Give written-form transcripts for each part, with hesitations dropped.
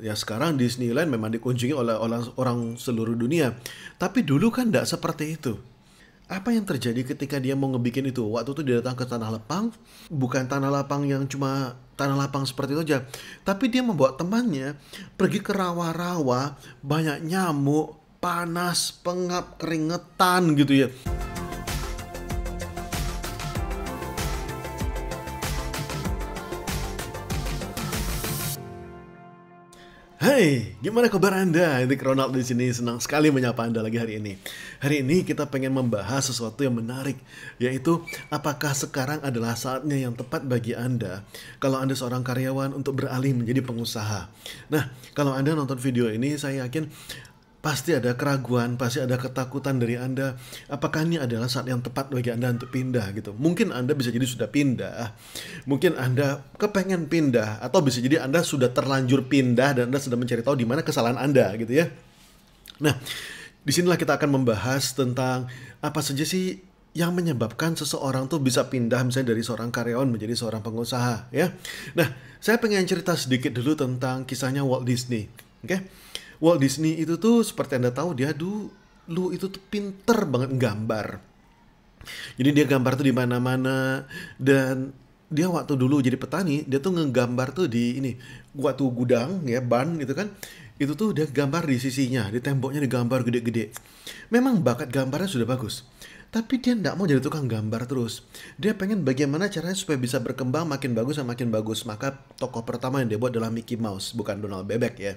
Ya sekarang Disneyland memang dikunjungi oleh orang seluruh dunia. Tapi dulu kan tidak seperti itu. Apa yang terjadi ketika dia mau ngebikin itu? Waktu itu dia datang ke Tanah Lapang, bukan Tanah Lapang yang cuma Tanah Lapang seperti itu aja. Tapi dia membawa temannya pergi ke rawa-rawa, banyak nyamuk, panas, pengap, keringetan gitu ya. Hai, gimana kabar Anda? Ini Ronald di sini, senang sekali menyapa Anda lagi hari ini. Hari ini kita pengen membahas sesuatu yang menarik, yaitu apakah sekarang adalah saatnya yang tepat bagi Anda kalau Anda seorang karyawan untuk beralih menjadi pengusaha. Nah, kalau Anda nonton video ini, saya yakin pasti ada keraguan, pasti ada ketakutan dari Anda. Apakah ini adalah saat yang tepat bagi Anda untuk pindah gitu? Mungkin Anda bisa jadi sudah pindah, mungkin Anda kepengen pindah, atau bisa jadi Anda sudah terlanjur pindah dan Anda sedang mencari tahu di mana kesalahan Anda gitu ya. Nah, disinilah kita akan membahas tentang apa saja sih yang menyebabkan seseorang tuh bisa pindah misalnya dari seorang karyawan menjadi seorang pengusaha ya. Nah, saya pengen cerita sedikit dulu tentang kisahnya Walt Disney. Oke? Walt Disney itu tuh seperti Anda tahu dia dulu itu tuh pinter banget gambar. Jadi dia gambar tuh di mana-mana dan dia waktu dulu jadi petani, dia tuh ngegambar tuh di ini, waktu gudang ya, ban gitu kan. Itu tuh dia gambar di sisinya, di temboknya digambar gede-gede. Memang bakat gambarnya sudah bagus. Tapi dia nggak mau jadi tukang gambar terus. Dia pengen bagaimana caranya supaya bisa berkembang makin bagus dan makin bagus. Maka tokoh pertama yang dia buat adalah Mickey Mouse, bukan Donald Bebek ya.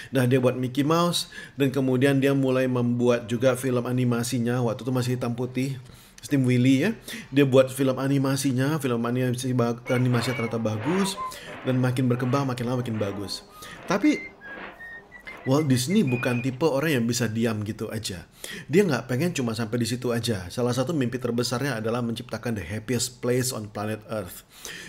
Nah, dia buat Mickey Mouse dan kemudian dia mulai membuat juga film animasinya. Waktu itu masih hitam putih, Steam Willie ya. Dia buat film animasinya, animasi ternyata bagus dan makin berkembang, makin lama makin bagus. Tapi Walt Disney bukan tipe orang yang bisa diam gitu aja. Dia nggak pengen cuma sampai di situ aja. Salah satu mimpi terbesarnya adalah menciptakan the happiest place on planet Earth.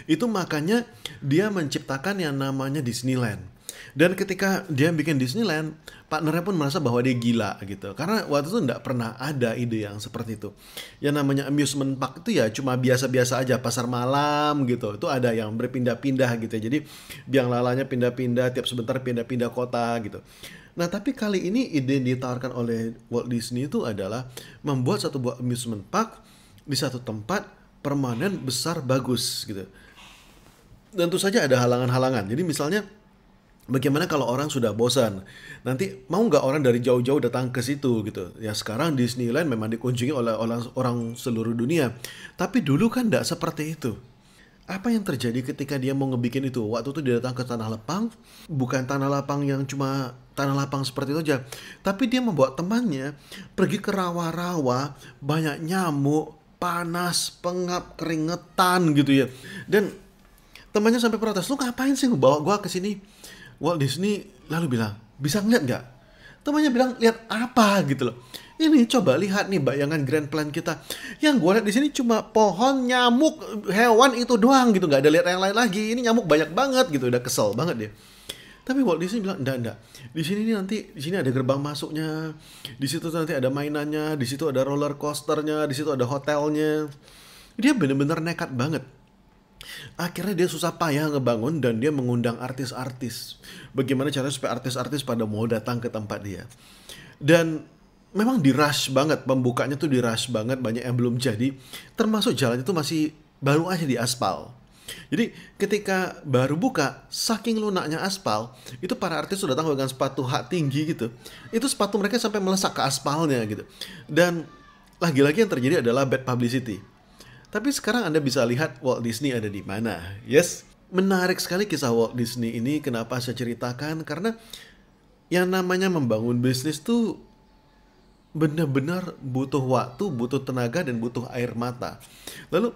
Itu makanya dia menciptakan yang namanya Disneyland. Dan ketika dia bikin Disneyland, partnernya pun merasa bahwa dia gila gitu. Karena waktu itu nggak pernah ada ide yang seperti itu. Yang namanya amusement park itu ya cuma biasa-biasa aja, pasar malam gitu. Itu ada yang berpindah-pindah gitu ya. Jadi biang lalanya pindah-pindah, tiap sebentar pindah-pindah kota gitu. Nah, tapi kali ini ide yang ditawarkan oleh Walt Disney itu adalah membuat satu buah amusement park di satu tempat permanen, besar, bagus gitu. Dan tentu saja ada halangan-halangan. Jadi misalnya bagaimana kalau orang sudah bosan? Nanti mau nggak orang dari jauh-jauh datang ke situ gitu? Ya sekarang Disneyland memang dikunjungi oleh orang seluruh dunia. Tapi dulu kan nggak seperti itu. Apa yang terjadi ketika dia mau ngebikin itu? Waktu itu dia datang ke Tanah Lapang, bukan Tanah Lapang yang cuma Tanah Lapang seperti itu aja. Tapi dia membawa temannya pergi ke rawa-rawa, banyak nyamuk, panas, pengap, keringetan gitu ya. Dan temannya sampai protes, lu ngapain sih bawa gua ke sini? Walt Disney lalu bilang, bisa ngeliat nggak? Temannya bilang, lihat apa gitu loh. Ini coba lihat nih bayangan grand plan kita. Yang gue lihat di sini cuma pohon, nyamuk, hewan itu doang gitu. Nggak ada lihat yang lain lagi. Ini nyamuk banyak banget gitu. Udah kesel banget dia. Tapi Walt Disney bilang, enggak. Di sini nih nanti, di sini ada gerbang masuknya. Di situ nanti ada mainannya. Di situ ada roller coasternya. Di situ ada hotelnya. Dia bener-bener nekat banget. Akhirnya dia susah payah ngebangun dan dia mengundang artis-artis. Bagaimana caranya supaya artis-artis pada mau datang ke tempat dia. Dan memang di-rush banget, pembukanya tuh di-rush banget, banyak yang belum jadi. Termasuk jalan itu masih baru aja di aspal. Jadi ketika baru buka, saking lunaknya aspal, itu para artis sudah datang dengan sepatu hak tinggi gitu. Itu sepatu mereka sampai melesak ke aspalnya gitu. Dan lagi-lagi yang terjadi adalah bad publicity. Tapi sekarang Anda bisa lihat Walt Disney ada di mana. Yes, menarik sekali kisah Walt Disney ini. Kenapa saya ceritakan? Karena yang namanya membangun bisnis tuh benar-benar butuh waktu, butuh tenaga, dan butuh air mata. Lalu,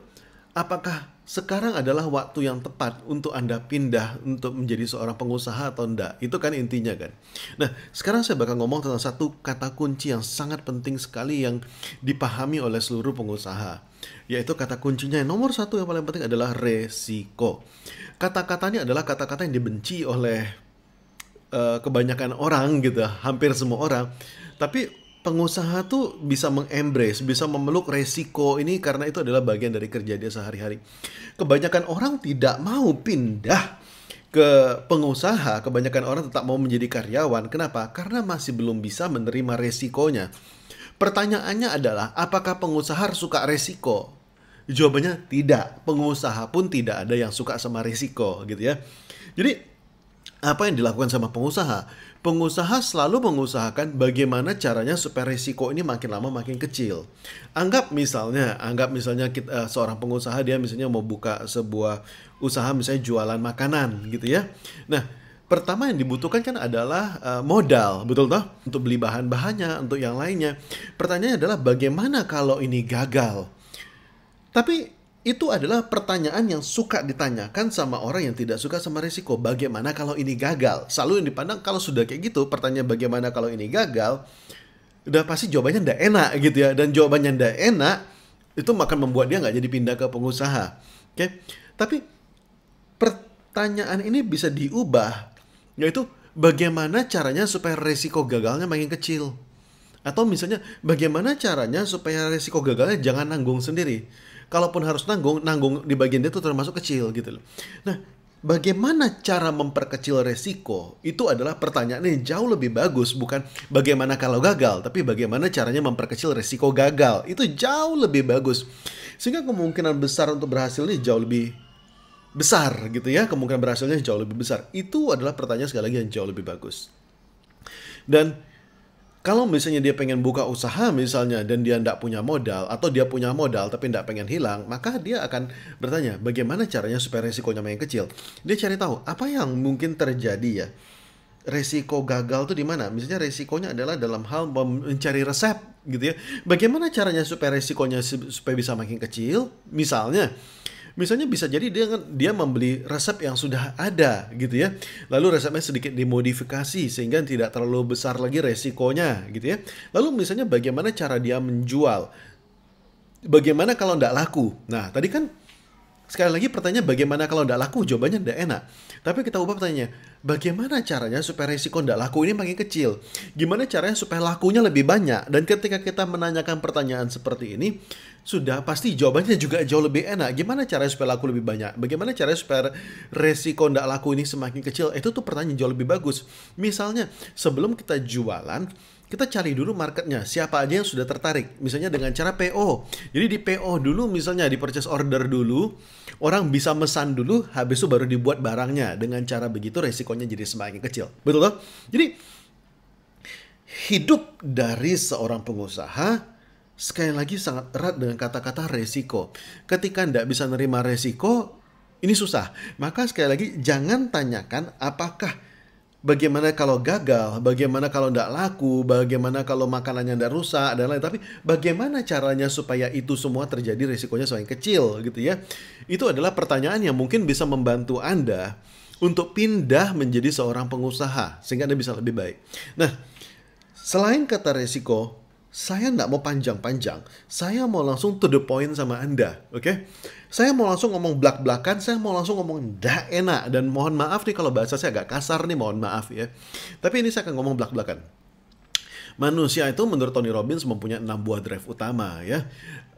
apakah sekarang adalah waktu yang tepat untuk Anda pindah untuk menjadi seorang pengusaha atau enggak? Itu kan intinya kan. Nah, sekarang saya bakal ngomong tentang satu kata kunci yang sangat penting sekali yang dipahami oleh seluruh pengusaha. Yaitu kata kuncinya yang nomor satu yang paling penting adalah resiko. Kata-katanya adalah kata-kata yang dibenci oleh kebanyakan orang gitu, hampir semua orang. Tapi pengusaha tuh bisa mengembrace, bisa memeluk resiko ini karena itu adalah bagian dari kerja dia sehari-hari. Kebanyakan orang tidak mau pindah ke pengusaha, kebanyakan orang tetap mau menjadi karyawan. Kenapa? Karena masih belum bisa menerima resikonya. Pertanyaannya adalah, apakah pengusaha suka resiko? Jawabannya tidak. Pengusaha pun tidak ada yang suka sama resiko, gitu ya. Jadi, apa yang dilakukan sama pengusaha? Pengusaha selalu mengusahakan bagaimana caranya supaya risiko ini makin lama makin kecil. Anggap misalnya kita, seorang pengusaha dia misalnya mau buka sebuah usaha misalnya jualan makanan gitu ya. Nah, pertama yang dibutuhkan kan adalah modal, betul toh? Untuk beli bahan-bahannya, untuk yang lainnya. Pertanyaannya adalah bagaimana kalau ini gagal? Tapi itu adalah pertanyaan yang suka ditanyakan sama orang yang tidak suka sama risiko. Bagaimana kalau ini gagal? Selalu yang dipandang kalau sudah kayak gitu, pertanyaan bagaimana kalau ini gagal, udah pasti jawabannya ndak enak gitu ya. Dan jawabannya ndak enak, itu akan membuat dia nggak jadi pindah ke pengusaha. Oke? Tapi pertanyaan ini bisa diubah, yaitu bagaimana caranya supaya risiko gagalnya makin kecil? Atau misalnya bagaimana caranya supaya risiko gagalnya jangan nanggung sendiri? Kalaupun harus nanggung di bagian dia itu termasuk kecil gitu loh. Nah, bagaimana cara memperkecil resiko? Itu adalah pertanyaan yang jauh lebih bagus. Bukan bagaimana kalau gagal, tapi bagaimana caranya memperkecil resiko gagal. Itu jauh lebih bagus. Sehingga kemungkinan besar untuk berhasil ini jauh lebih besar gitu ya. Kemungkinan berhasilnya jauh lebih besar. Itu adalah pertanyaan sekali lagi yang jauh lebih bagus. Dan kalau misalnya dia pengen buka usaha misalnya dan dia tidak punya modal atau dia punya modal tapi tidak pengen hilang, maka dia akan bertanya bagaimana caranya supaya resikonya makin kecil. Dia cari tahu apa yang mungkin terjadi ya. Resiko gagal tuh di mana? Misalnya resikonya adalah dalam hal mencari resep gitu ya. Bagaimana caranya supaya resikonya supaya bisa makin kecil? Misalnya bisa jadi dia membeli resep yang sudah ada gitu ya. Lalu resepnya sedikit dimodifikasi sehingga tidak terlalu besar lagi resikonya gitu ya. Lalu misalnya bagaimana cara dia menjual? Bagaimana kalau tidak laku? Nah, tadi kan sekali lagi pertanyaan bagaimana kalau tidak laku? Jawabannya tidak enak. Tapi kita ubah pertanyaannya, bagaimana caranya supaya resiko tidak laku ini makin kecil? Gimana caranya supaya lakunya lebih banyak? Dan ketika kita menanyakan pertanyaan seperti ini, sudah pasti jawabannya juga jauh lebih enak. Gimana caranya supaya laku lebih banyak? Bagaimana caranya supaya resiko tidak laku ini semakin kecil? Itu tuh pertanyaan jauh lebih bagus. Misalnya, sebelum kita jualan, kita cari dulu marketnya, siapa aja yang sudah tertarik. Misalnya dengan cara PO. Jadi di PO dulu misalnya, di purchase order dulu, orang bisa mesan dulu, habis itu baru dibuat barangnya. Dengan cara begitu resikonya jadi semakin kecil. Betul toh? Jadi hidup dari seorang pengusaha sekali lagi sangat erat dengan kata-kata resiko. Ketika tidak bisa nerima resiko, ini susah. Maka sekali lagi jangan tanyakan bagaimana kalau gagal, bagaimana kalau tidak laku, bagaimana kalau makanannya tidak rusak, dan lain. Tapi bagaimana caranya supaya itu semua terjadi resikonya semakin kecil gitu ya. Itu adalah pertanyaan yang mungkin bisa membantu Anda untuk pindah menjadi seorang pengusaha. Sehingga Anda bisa lebih baik. Nah, selain kata resiko, saya tidak mau panjang-panjang. Saya mau langsung to the point sama Anda. Oke? Saya mau langsung ngomong belak-belakan, saya mau langsung ngomong dah enak. Dan mohon maaf nih kalau bahasa saya agak kasar nih, mohon maaf ya. Tapi ini saya akan ngomong belak-belakan. Manusia itu menurut Tony Robbins mempunyai 6 buah drive utama ya.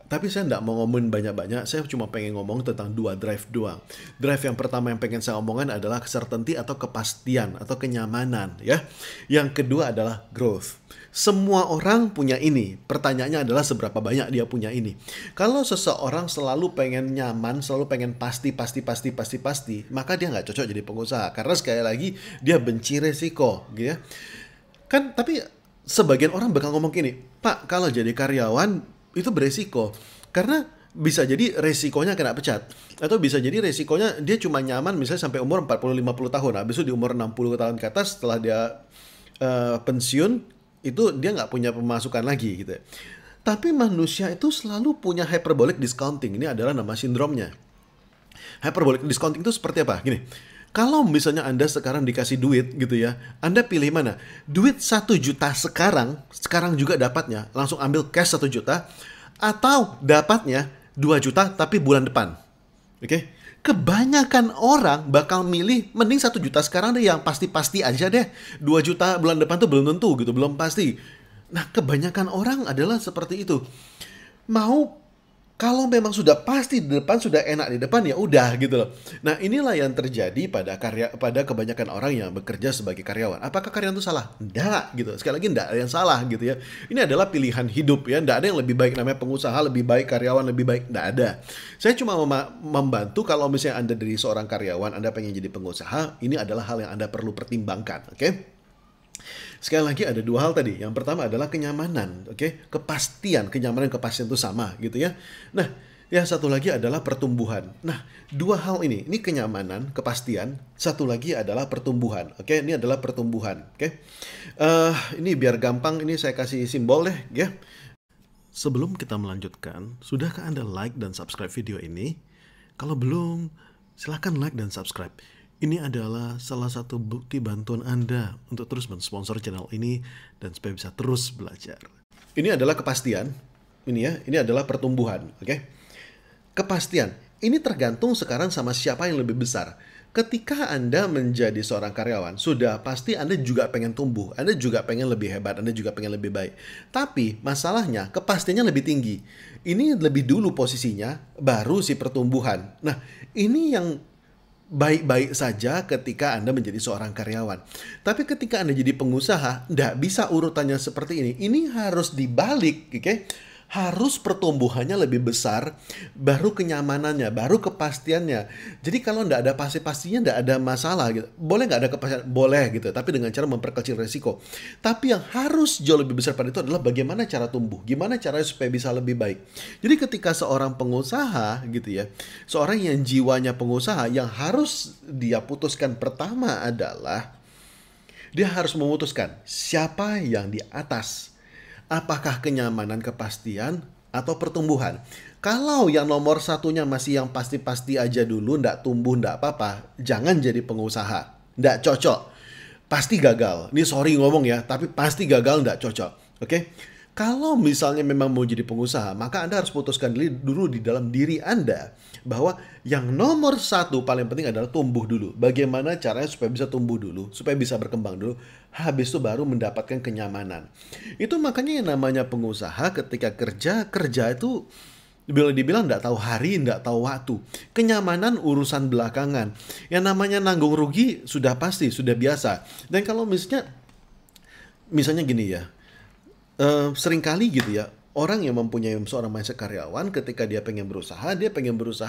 Tapi saya tidak mau ngomongin banyak-banyak, saya cuma pengen ngomong tentang 2 drive doang. Drive yang pertama yang pengen saya omongin adalah certainty atau kepastian atau kenyamanan ya. Yang kedua adalah growth. Semua orang punya ini. Pertanyaannya adalah seberapa banyak dia punya ini. Kalau seseorang selalu pengen nyaman, selalu pengen pasti, maka dia nggak cocok jadi pengusaha. Karena sekali lagi dia benci resiko, gitu ya. Kan, tapi sebagian orang bakal ngomong gini, Pak, kalau jadi karyawan itu beresiko. Karena bisa jadi resikonya kena pecat. Atau bisa jadi resikonya dia cuma nyaman misalnya sampai umur 40-50 tahun. Habis itu di umur 60 tahun ke atas setelah dia pensiun, itu dia nggak punya pemasukan lagi gitu. Tapi manusia itu selalu punya hyperbolic discounting. Ini adalah nama sindromnya. Hyperbolic discounting itu seperti apa? Gini, kalau misalnya Anda sekarang dikasih duit gitu ya, Anda pilih mana? Duit 1 juta sekarang juga dapatnya, langsung ambil cash 1 juta, atau dapatnya 2 juta tapi bulan depan. Oke? Kebanyakan orang bakal milih mending 1 juta sekarang deh, yang pasti-pasti aja deh. 2 juta bulan depan tuh belum tentu gitu, belum pasti. Nah, kebanyakan orang adalah seperti itu. Mau Kalau memang sudah pasti di depan, sudah enak di depan, ya udah gitu loh. Nah, inilah yang terjadi pada kebanyakan orang yang bekerja sebagai karyawan. Apakah karyawan itu salah? Enggak gitu. Sekali lagi enggak ada yang salah gitu ya. Ini adalah pilihan hidup ya. Enggak ada yang lebih baik, namanya pengusaha lebih baik, karyawan lebih baik. Enggak ada. Saya cuma membantu kalau misalnya Anda dari seorang karyawan, Anda pengen jadi pengusaha, ini adalah hal yang Anda perlu pertimbangkan, oke? Sekali lagi ada dua hal tadi. Yang pertama adalah kenyamanan, oke? Kepastian, kenyamanan, kepastian itu sama gitu ya. Nah, yang satu lagi adalah pertumbuhan. Nah, dua hal ini kenyamanan, kepastian. Satu lagi adalah pertumbuhan, oke? Ini adalah pertumbuhan, oke? Ini biar gampang, ini saya kasih simbol deh, ya. Sebelum kita melanjutkan, sudahkah Anda like dan subscribe video ini? Kalau belum, silahkan like dan subscribe. Ini adalah salah satu bukti bantuan Anda untuk terus mensponsor channel ini dan supaya bisa terus belajar. Ini adalah kepastian, ini adalah pertumbuhan, oke? Kepastian, ini tergantung sekarang sama siapa yang lebih besar. Ketika Anda menjadi seorang karyawan, sudah pasti Anda juga pengen tumbuh, Anda juga pengen lebih hebat, Anda juga pengen lebih baik. Tapi masalahnya kepastiannya lebih tinggi. Ini lebih dulu posisinya, baru si pertumbuhan. Nah, ini yang baik-baik saja ketika Anda menjadi seorang karyawan. Tapi ketika Anda jadi pengusaha, nggak bisa urutannya seperti ini. Ini harus dibalik, oke? Harus pertumbuhannya lebih besar, baru kenyamanannya, baru kepastiannya. Jadi kalau nggak ada pasti-pastinya, nggak ada masalah gitu. Boleh nggak ada kepastian? Boleh gitu, tapi dengan cara memperkecil resiko. Tapi yang harus jauh lebih besar pada itu adalah bagaimana cara tumbuh, gimana caranya supaya bisa lebih baik. Jadi ketika seorang pengusaha gitu ya, seorang yang jiwanya pengusaha, yang harus dia putuskan pertama adalah dia harus memutuskan siapa yang di atas. Apakah kenyamanan, kepastian, atau pertumbuhan? Kalau yang nomor satunya masih yang pasti-pasti aja dulu, ndak tumbuh, ndak apa-apa, jangan jadi pengusaha. Ndak cocok. Pasti gagal. Ini sorry ngomong ya, tapi pasti gagal, ndak cocok. Oke? Kalau misalnya memang mau jadi pengusaha, maka Anda harus putuskan dulu di dalam diri Anda bahwa yang nomor satu paling penting adalah tumbuh dulu. Bagaimana caranya supaya bisa tumbuh dulu, supaya bisa berkembang dulu, habis itu baru mendapatkan kenyamanan. Itu makanya yang namanya pengusaha ketika kerja itu boleh dibilang nggak tahu hari, nggak tahu waktu. Kenyamanan urusan belakangan. Yang namanya nanggung rugi sudah pasti, sudah biasa. Dan kalau misalnya gini ya, seringkali gitu ya, orang yang mempunyai seorang mindset karyawan ketika dia pengen berusaha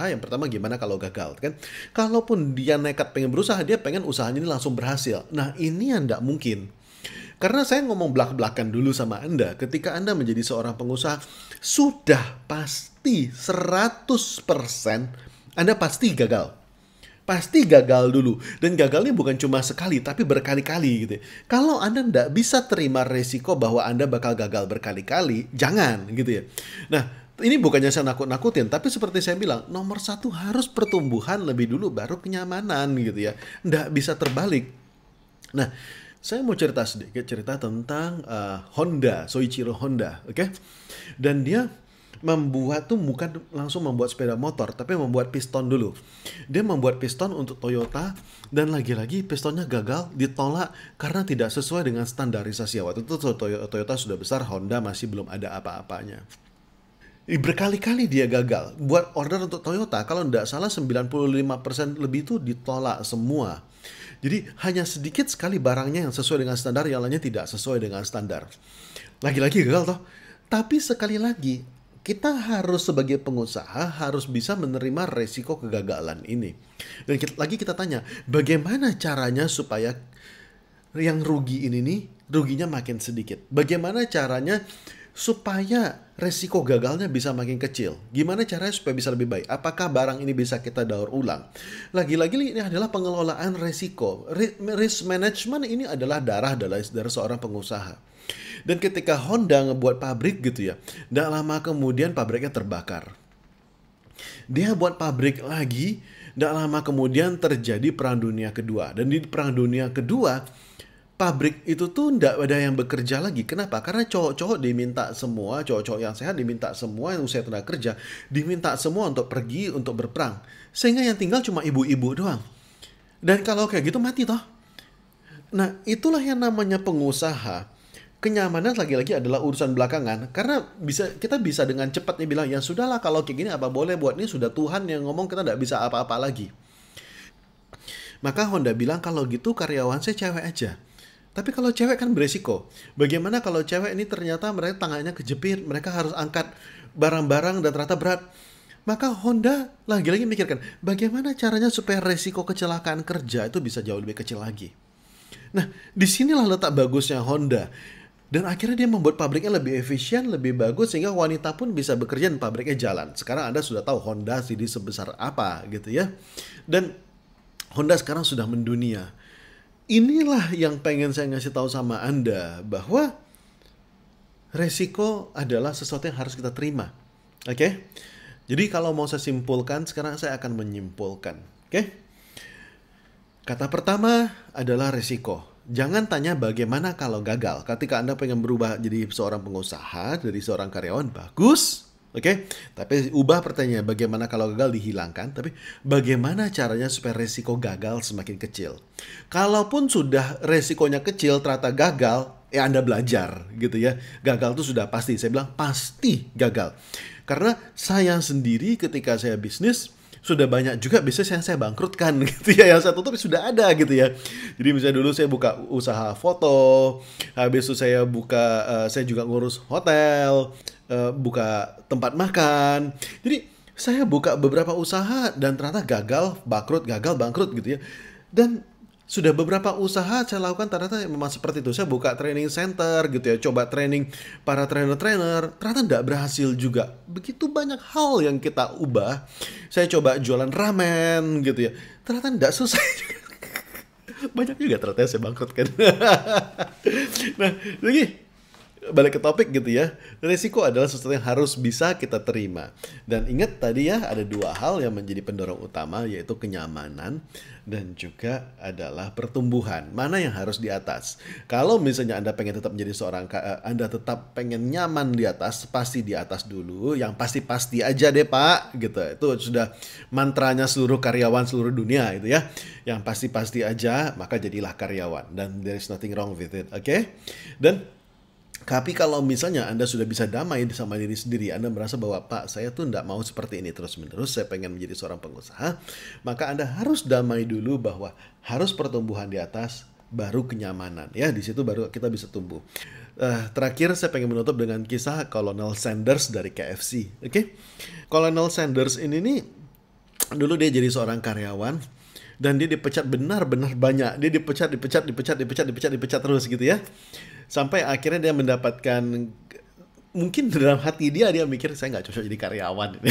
yang pertama gimana kalau gagal kan. Kalaupun dia nekat pengen berusaha, dia pengen usahanya ini langsung berhasil. Nah, ini yang nggak mungkin. Karena saya ngomong belak-belakan dulu sama Anda, ketika Anda menjadi seorang pengusaha, sudah pasti 100% Anda pasti gagal. Pasti gagal dulu. Dan gagalnya bukan cuma sekali, tapi berkali-kali gitu. Kalau Anda nggak bisa terima resiko bahwa Anda bakal gagal berkali-kali, jangan gitu ya. Nah, ini bukannya saya nakut-nakutin, tapi seperti saya bilang, nomor satu harus pertumbuhan lebih dulu, baru kenyamanan gitu ya. Nggak bisa terbalik. Nah, saya mau cerita sedikit tentang Honda, Soichiro Honda, oke? Dan dia bukan langsung membuat sepeda motor, tapi membuat piston dulu. Dia membuat piston untuk Toyota, dan lagi-lagi pistonnya gagal, ditolak karena tidak sesuai dengan standarisasi. Waktu itu Toyota sudah besar, Honda masih belum ada apa-apanya. Berkali-kali dia gagal. Buat order untuk Toyota, kalau tidak salah 95% lebih itu ditolak semua. Jadi hanya sedikit sekali barangnya yang sesuai dengan standar, yang lainnya tidak sesuai dengan standar. Lagi-lagi gagal toh. Tapi sekali lagi, kita harus sebagai pengusaha harus bisa menerima resiko kegagalan ini. Dan kita tanya, bagaimana caranya supaya yang rugi ini nih, ruginya makin sedikit? Bagaimana caranya supaya resiko gagalnya bisa makin kecil? Gimana caranya supaya bisa lebih baik? Apakah barang ini bisa kita daur ulang? Lagi-lagi ini adalah pengelolaan resiko. Risk management ini adalah darah dari seorang pengusaha. Dan ketika Honda ngebuat pabrik gitu ya, tidak lama kemudian pabriknya terbakar. Dia buat pabrik lagi, tidak lama kemudian terjadi Perang Dunia Kedua. Dan di Perang Dunia Kedua, pabrik itu tuh tidak ada yang bekerja lagi. Kenapa? Karena cowok-cowok diminta semua, cowok-cowok yang sehat diminta semua, yang usia tenaga kerja, diminta semua untuk pergi, untuk berperang. Sehingga yang tinggal cuma ibu-ibu doang. Dan kalau kayak gitu mati toh. Nah, itulah yang namanya pengusaha. kenyamanan lagi-lagi adalah urusan belakangan. Karena kita bisa dengan cepatnya bilang, ya sudahlah kalau kayak gini apa boleh buat, ini sudah Tuhan yang ngomong, kita nggak bisa apa-apa lagi. Maka Honda bilang kalau gitu karyawan saya cewek aja. Tapi kalau cewek kan beresiko. Bagaimana kalau cewek ini ternyata mereka tangannya kejepit, mereka harus angkat barang-barang dan ternyata berat. Maka Honda lagi-lagi mikirkan, bagaimana caranya supaya resiko kecelakaan kerja itu bisa jauh lebih kecil lagi. Nah, disinilah letak bagusnya Honda. Dan akhirnya dia membuat pabriknya lebih efisien, lebih bagus, sehingga wanita pun bisa bekerja dan pabriknya jalan. Sekarang Anda sudah tahu Honda CD sebesar apa gitu ya. Dan Honda sekarang sudah mendunia. Inilah yang pengen saya ngasih tahu sama Anda, bahwa resiko adalah sesuatu yang harus kita terima. Oke? Jadi kalau mau saya simpulkan, sekarang saya akan menyimpulkan. Oke? Kata pertama adalah resiko. Jangan tanya bagaimana kalau gagal. Ketika Anda pengen berubah jadi seorang pengusaha, dari seorang karyawan, bagus. Oke, tapi ubah pertanyaan, bagaimana kalau gagal, dihilangkan. Tapi bagaimana caranya supaya resiko gagal semakin kecil? Kalaupun sudah resikonya kecil, ternyata gagal, ya Anda belajar gitu ya. Gagal itu sudah pasti. Saya bilang pasti gagal. Karena saya sendiri ketika saya bisnis, sudah banyak juga bisnis yang saya bangkrutkan gitu ya. Yang saya tutup sudah ada gitu ya. Jadi misalnya dulu saya buka usaha foto, habis itu saya saya juga ngurus hotel, buka tempat makan. Jadi saya buka beberapa usaha dan ternyata gagal, bangkrut gitu ya. Dan sudah beberapa usaha saya lakukan ternyata memang seperti itu. Saya buka training center gitu ya, coba training para trainer-trainer, ternyata tidak berhasil juga. Begitu banyak hal yang kita ubah. Saya coba jualan ramen gitu ya, ternyata tidak selesai juga. Banyak juga ternyata saya bangkrut kan. Nah, lagi balik ke topik gitu ya. Risiko adalah sesuatu yang harus bisa kita terima. Dan ingat tadi ya, ada dua hal yang menjadi pendorong utama, yaitu kenyamanan dan juga adalah pertumbuhan. Mana yang harus di atas? Kalau misalnya Anda pengen tetap menjadi Anda tetap pengen nyaman di atas, pasti di atas dulu. Yang pasti-pasti aja deh Pak, gitu. Itu sudah mantranya seluruh karyawan seluruh dunia itu ya. Yang pasti-pasti aja, maka jadilah karyawan. Dan there is nothing wrong with it, oke? Tapi kalau misalnya Anda sudah bisa damai sama diri sendiri, Anda merasa bahwa Pak, saya tuh tidak mau seperti ini terus-menerus, saya pengen menjadi seorang pengusaha, maka Anda harus damai dulu bahwa harus pertumbuhan di atas, baru kenyamanan. Ya, di situ baru kita bisa tumbuh. Terakhir saya pengen menutup dengan kisah Colonel Sanders dari KFC. Oke? Colonel Sanders ini nih, dulu dia jadi seorang karyawan, dan dia dipecat benar-benar banyak. Dia dipecat terus gitu ya. Sampai akhirnya dia mendapatkan, mungkin dalam hati dia mikir, saya nggak cocok jadi karyawan.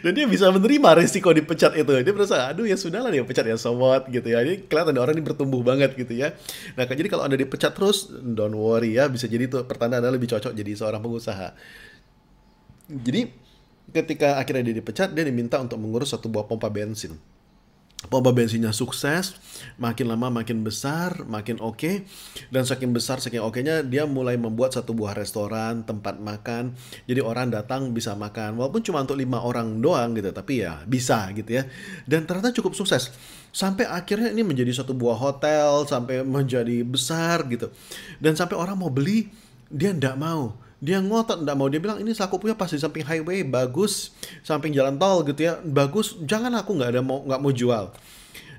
Dan dia bisa menerima risiko dipecat itu. Dia merasa, aduh ya sudahlah, dia pecat ya, so what gitu ya. Ini kelihatan orang ini bertumbuh banget gitu ya. Nah, jadi kalau Anda dipecat terus, don't worry ya, bisa jadi itu pertanda Anda lebih cocok jadi seorang pengusaha. Jadi ketika akhirnya dia dipecat, dia diminta untuk mengurus satu buah pompa bensin. Pompa bensinnya sukses, makin lama makin besar, makin oke. Dan saking besar, saking oke-nya, dia mulai membuat satu buah restoran, tempat makan. Jadi orang datang bisa makan, walaupun cuma untuk 5 orang doang gitu, tapi ya bisa gitu ya. Dan ternyata cukup sukses. Sampai akhirnya ini menjadi satu buah hotel, sampai menjadi besar gitu. Dan sampai orang mau beli, dia nggak mau. Dia ngotot, nggak mau. Dia bilang, ini aku punya pas di samping highway, bagus. Samping jalan tol gitu ya, bagus. Jangan, aku nggak mau jual.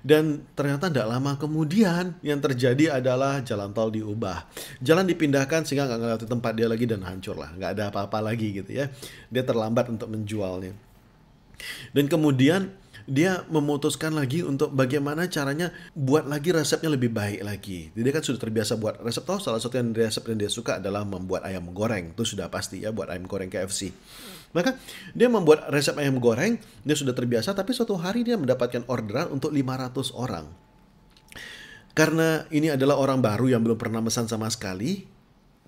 Dan ternyata nggak lama kemudian yang terjadi adalah jalan tol diubah. Jalan dipindahkan sehingga nggak ngeliatin tempat dia lagi dan hancur lah. Nggak ada apa-apa lagi gitu ya. Dia terlambat untuk menjualnya. Dan kemudian dia memutuskan lagi untuk bagaimana caranya buat lagi resepnya lebih baik lagi. Jadi dia kan sudah terbiasa buat resep. Tahu salah satu resep yang dia suka adalah membuat ayam goreng. Itu sudah pasti ya, buat ayam goreng KFC. Maka dia membuat resep ayam goreng, dia sudah terbiasa, tapi suatu hari dia mendapatkan orderan untuk 500 orang. Karena ini adalah orang baru yang belum pernah pesan sama sekali.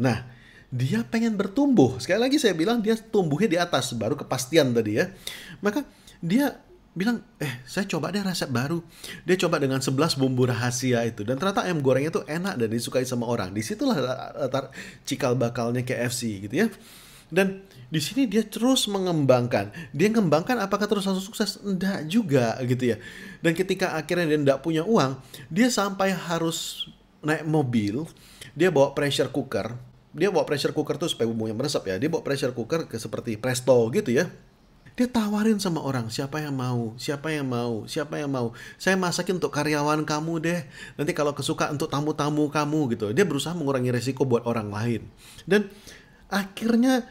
Nah, dia pengen bertumbuh. Sekali lagi saya bilang, dia tumbuhnya di atas, baru kepastian tadi ya. Maka dia bilang, saya coba deh resep baru. Dia coba dengan 11 bumbu rahasia itu. Dan ternyata ayam gorengnya itu enak dan disukai sama orang. Disitulah cikal bakalnya KFC gitu ya. Dan di sini dia terus mengembangkan. Dia ngembangkan, apakah terus langsung sukses? Enggak juga gitu ya. Dan ketika akhirnya dia enggak punya uang, dia sampai harus naik mobil Dia bawa pressure cooker. Dia bawa pressure cooker tuh supaya bumbunya meresap ya. Dia bawa pressure cooker ke seperti presto gitu ya. Dia tawarin sama orang, siapa yang mau, siapa yang mau, siapa yang mau. Saya masakin untuk karyawan kamu deh. Nanti kalau kesuka untuk tamu-tamu kamu gitu. Dia berusaha mengurangi resiko buat orang lain. Dan akhirnya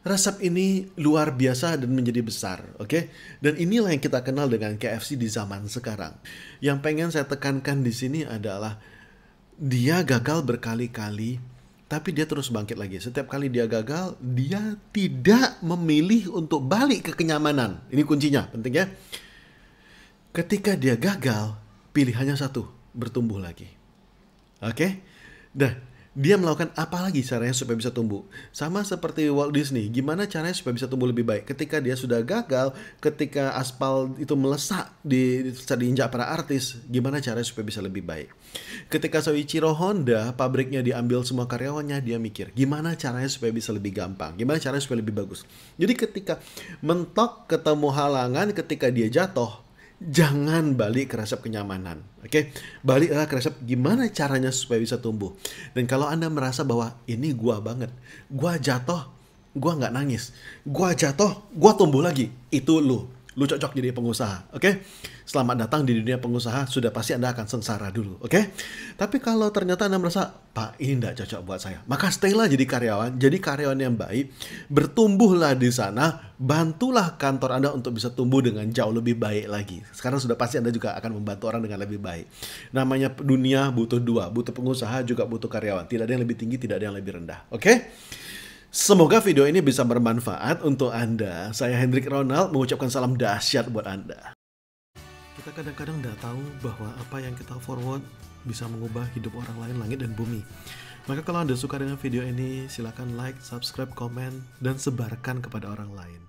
resep ini luar biasa dan menjadi besar, oke? Dan inilah yang kita kenal dengan KFC di zaman sekarang. Yang pengen saya tekankan di sini adalah dia gagal berkali-kali, tapi dia terus bangkit lagi. Setiap kali dia gagal, dia tidak memilih untuk balik ke kenyamanan. Ini kuncinya, penting ya. Ketika dia gagal, pilihannya satu, bertumbuh lagi. Oke? Nah, dia melakukan apa lagi caranya supaya bisa tumbuh? Sama seperti Walt Disney, gimana caranya supaya bisa tumbuh lebih baik? Ketika dia sudah gagal, ketika aspal itu melesak diinjak para artis, gimana caranya supaya bisa lebih baik? Ketika Soichiro Honda, pabriknya diambil semua karyawannya, dia mikir, gimana caranya supaya bisa lebih gampang? Gimana caranya supaya lebih bagus? Jadi ketika mentok ketemu halangan, ketika dia jatuh, jangan balik ke resep kenyamanan, oke? Baliklah ke resep gimana caranya supaya bisa tumbuh. Dan kalau Anda merasa bahwa ini gua banget, gua jatuh, gua nggak nangis, gua jatuh, gua tumbuh lagi, itu lu cocok jadi pengusaha, oke? Selamat datang di dunia pengusaha, sudah pasti Anda akan sengsara dulu, oke? Tapi kalau ternyata Anda merasa, Pak, ini nggak cocok buat saya, maka stay lah jadi karyawan yang baik, bertumbuhlah di sana, bantulah kantor Anda untuk bisa tumbuh dengan jauh lebih baik lagi. Sekarang sudah pasti Anda juga akan membantu orang dengan lebih baik. Namanya dunia butuh dua, butuh pengusaha juga butuh karyawan. Tidak ada yang lebih tinggi, tidak ada yang lebih rendah, oke? Semoga video ini bisa bermanfaat untuk Anda. Saya Hendrik Ronald mengucapkan salam dahsyat buat Anda. Kita kadang-kadang nggak tahu bahwa apa yang kita forward bisa mengubah hidup orang lain, langit dan bumi. Maka kalau Anda suka dengan video ini, silakan like, subscribe, komen, dan sebarkan kepada orang lain.